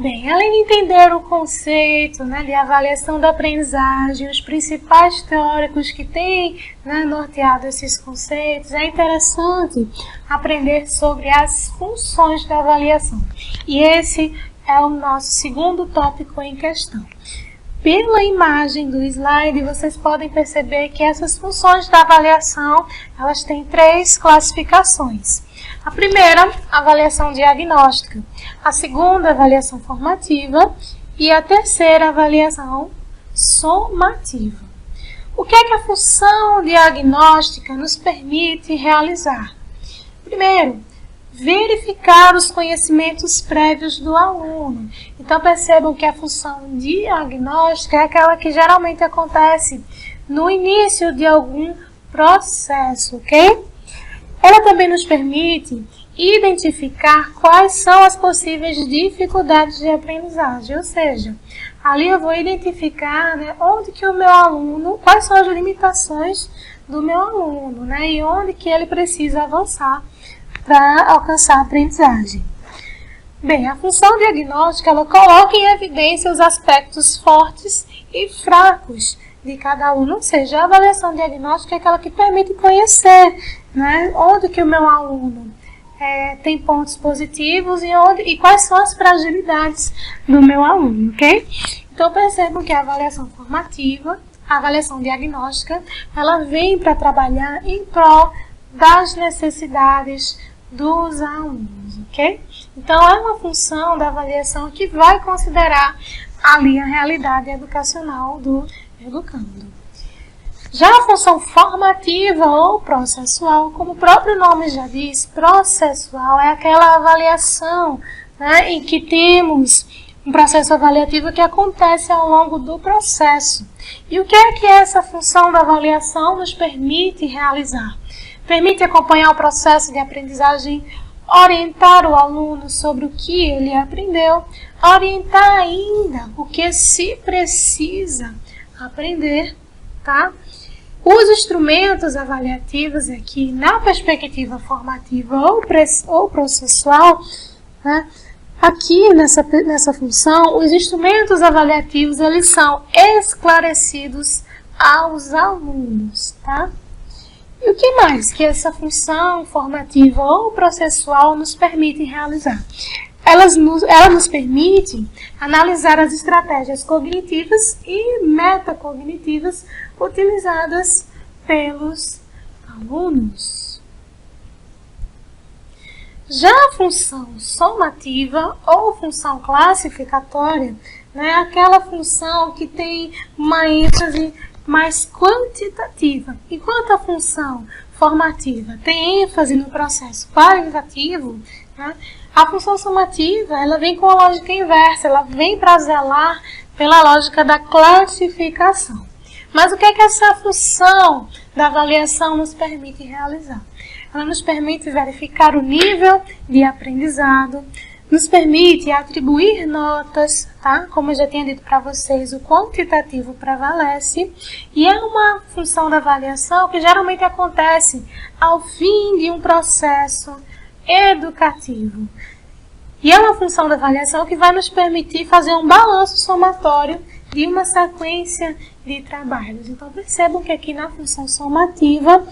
Bem, além de entender o conceito, de avaliação da aprendizagem, os principais teóricos que têm norteado esses conceitos, é interessante aprender sobre as funções da avaliação. E esse é o nosso segundo tópico em questão. Pela imagem do slide, vocês podem perceber que essas funções da avaliação, elas têm 3 classificações. A primeira, avaliação diagnóstica. A segunda, avaliação formativa. E a terceira, avaliação somativa. O que é que a função diagnóstica nos permite realizar? Primeiro, verificar os conhecimentos prévios do aluno. Então, percebam que a função diagnóstica é aquela que geralmente acontece no início de algum processo, ok? Ela também nos permite identificar quais são as possíveis dificuldades de aprendizagem, ou seja, ali eu vou identificar onde que o meu aluno, quais são as limitações do meu aluno, e onde que ele precisa avançar para alcançar a aprendizagem. Bem, a função diagnóstica, ela coloca em evidência os aspectos fortes e fracos de cada aluno, ou seja, a avaliação diagnóstica é aquela que permite conhecer onde que o meu aluno tem pontos positivos e quais são as fragilidades do meu aluno, ok? Então, percebam que a avaliação formativa, a avaliação diagnóstica, ela vem para trabalhar em prol das necessidades dos alunos, ok? Então, é uma função da avaliação que vai considerar ali a realidade educacional do educando. Já a função formativa ou processual, como o próprio nome já diz, processual é aquela avaliação em que temos um processo avaliativo que acontece ao longo do processo. E o que é que essa função da avaliação nos permite realizar? Permite acompanhar o processo de aprendizagem, orientar o aluno sobre o que ele aprendeu, orientar ainda o que se precisa aprender, tá? Os instrumentos avaliativos aqui, na perspectiva formativa ou processual, aqui nessa função, os instrumentos avaliativos, eles são esclarecidos aos alunos, tá? E o que mais que essa função formativa ou processual nos permite realizar? Ela nos permite analisar as estratégias cognitivas e metacognitivas utilizadas pelos alunos. Já a função somativa ou função classificatória, é aquela função que tem uma ênfase mais quantitativa. Enquanto a função formativa tem ênfase no processo qualitativo, a função somativa, ela vem com a lógica inversa, ela vem para zelar pela lógica da classificação. Mas o que é que essa função da avaliação nos permite realizar? Ela nos permite verificar o nível de aprendizado, nos permite atribuir notas, tá? Como eu já tinha dito para vocês, o quantitativo prevalece, e é uma função da avaliação que geralmente acontece ao fim de um processo educativo. E é uma função da avaliação que vai nos permitir fazer um balanço somatório de uma sequência de trabalhos. Então, percebam que aqui na função somativa,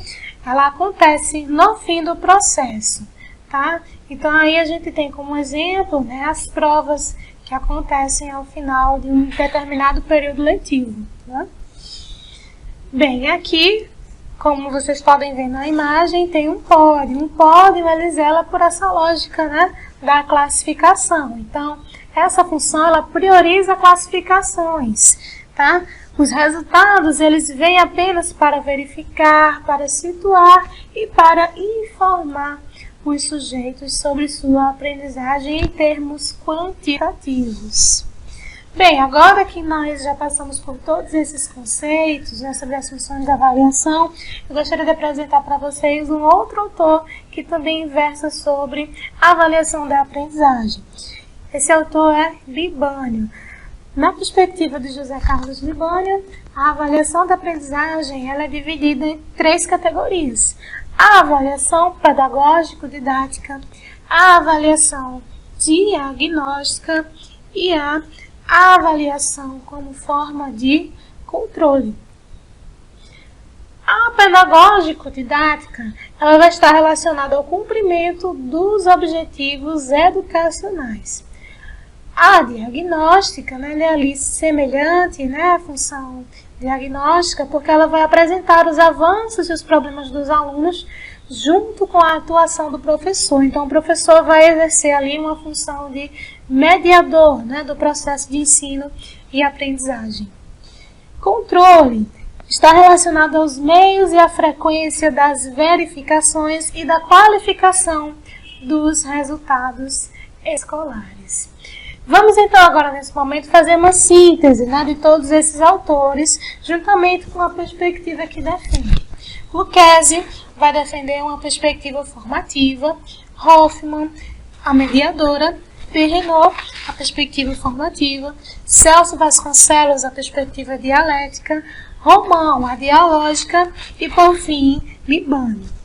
ela acontece no fim do processo, tá? Então, aí a gente tem como exemplo, as provas que acontecem ao final de um determinado período letivo, tá? Bem, aqui, como vocês podem ver na imagem, tem um pódio. Um pódio, ele zela por essa lógica, da classificação. Então, essa função, ela prioriza classificações, tá? Os resultados, eles vêm apenas para verificar, para situar e para informar os sujeitos sobre sua aprendizagem em termos quantitativos. Bem, agora que nós já passamos por todos esses conceitos, sobre as funções da avaliação, eu gostaria de apresentar para vocês um outro autor que também versa sobre a avaliação da aprendizagem. Esse autor é Libânio. Na perspectiva de José Carlos Libânio, a avaliação da aprendizagem ela é dividida em 3 categorias. A avaliação pedagógico-didática, a avaliação diagnóstica e a avaliação como forma de controle. A pedagógico-didática, ela vai estar relacionada ao cumprimento dos objetivos educacionais. A diagnóstica, ela é ali semelhante, à função diagnóstica, porque ela vai apresentar os avanços e os problemas dos alunos junto com a atuação do professor. Então, o professor vai exercer ali uma função de mediador, do processo de ensino e aprendizagem. Controle está relacionado aos meios e à frequência das verificações e da qualificação dos resultados escolares. Vamos então agora nesse momento fazer uma síntese de todos esses autores, juntamente com a perspectiva que defende. Lucchesi vai defender uma perspectiva formativa, Hoffmann, a mediadora, Perrenot, a perspectiva formativa, Celso Vasconcelos, a perspectiva dialética, Roman, a dialógica e, por fim, Libani.